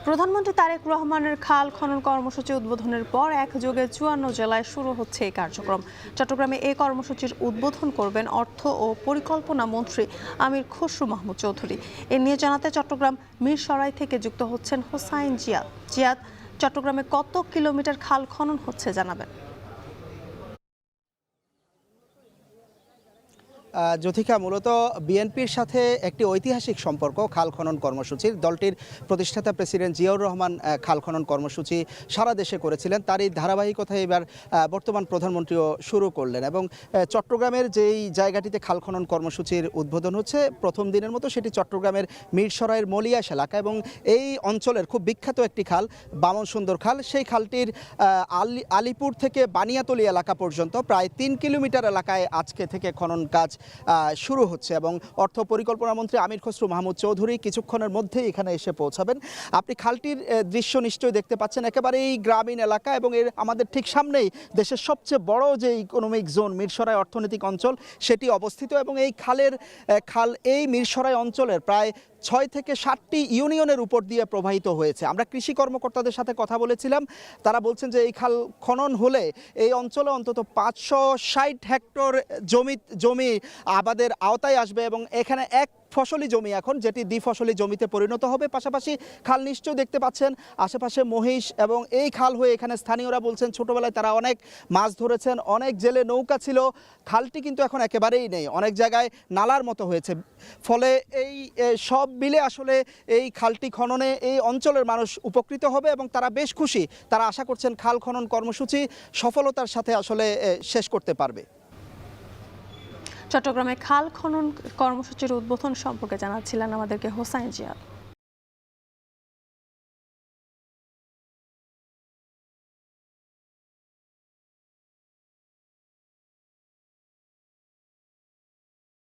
প্রধানমন্ত্রী তারেক রহমানের খাল খনন কর্মসূচি উদ্বোধনের পর একযোগে 54 জেলায় শুরু হচ্ছে এই কার্যক্রম। চট্টগ্রামে এই কর্মসূচির উদ্বোধন করবেন অর্থ ও পরিকল্পনা মন্ত্রী আমির খসরু মাহমুদ চৌধুরী। এ নিয়ে জানাতে চট্টগ্রাম মিরসরাই থেকে যুক্ত হচ্ছেন হোসাইন জিয়াদ। চট্টগ্রামে কত কিলোমিটার খাল খনন হচ্ছে জানাবেন। জ্যোতিকা, মূলত বিএনপির সাথে একটি ঐতিহাসিক সম্পর্ক খাল খনন কর্মসূচির। দলটির প্রতিষ্ঠাতা প্রেসিডেন্ট জিয়াউর রহমান খাল খনন কর্মসূচি সারা দেশে করেছিলেন। তারই ধারাবাহিকতায় এবার বর্তমান প্রধানমন্ত্রীও শুরু করলেন এবং চট্টগ্রামের যেই জায়গাটিতে খাল খনন কর্মসূচির উদ্বোধন হচ্ছে প্রথম দিনের মতো, সেটি চট্টগ্রামের মিরসরাইয়ের মলিয়াস এলাকা এবং এই অঞ্চলের খুব বিখ্যাত একটি খাল বামন সুন্দর খাল। সেই খালটির আলিপুর থেকে বানিয়াতলী এলাকা পর্যন্ত প্রায় 3 কিলোমিটার এলাকায় আজকে থেকে খনন কাজ শুরু হচ্ছে এবং অর্থ পরিকল্পনা মন্ত্রী আমির খসরু মাহমুদ চৌধুরী কিছুক্ষণের মধ্যেই এখানে এসে পৌঁছাবেন। আপনি খালটির দৃশ্য নিশ্চয়ই দেখতে পাচ্ছেন, একেবারেই গ্রামীণ এলাকা এবং এর আমাদের ঠিক সামনেই দেশের সবচেয়ে বড় যে ইকোনমিক জোন মিরসরাই অর্থনৈতিক অঞ্চল সেটি অবস্থিত এবং এই এই মিরসরাই অঞ্চলের প্রায় 6 থেকে 7টি ইউনিয়নের উপর দিয়ে প্রবাহিত হয়েছে। আমরা কৃষি কর্মকর্তাদের সাথে কথা বলেছিলাম, তারা বলছেন যে এই খাল খনন হলে এই অঞ্চলে অন্তত 560 হেক্টর জমি আবাদের আওতায় আসবে এবং এখানে এক ফসলি জমি এখন যেটি দ্বিফসলি জমিতে পরিণত হবে। পাশাপাশি খাল নিশ্চয়ই দেখতে পাচ্ছেন আশেপাশে মহিষ এবং এই খাল হয়ে এখানে স্থানীয়রা বলছেন ছোটবেলায় তারা অনেক মাছ ধরেছেন, অনেক জেলে নৌকা ছিল। খালটি কিন্তু এখন একেবারেই নেই, অনেক জায়গায় নালার মতো হয়েছে। ফলে এই সব মিলে আসলে এই খালটি খননে এই অঞ্চলের মানুষ উপকৃত হবে এবং তারা বেশ খুশি। তারা আশা করছেন খাল খনন কর্মসূচি সফলতার সাথে আসলে শেষ করতে পারবে। চট্টগ্রামে খাল খনন কর্মসূচির উদ্বোধন সম্পর্কে জানাচ্ছিলেন আমাদেরকে হোসাইন জিয়াদ।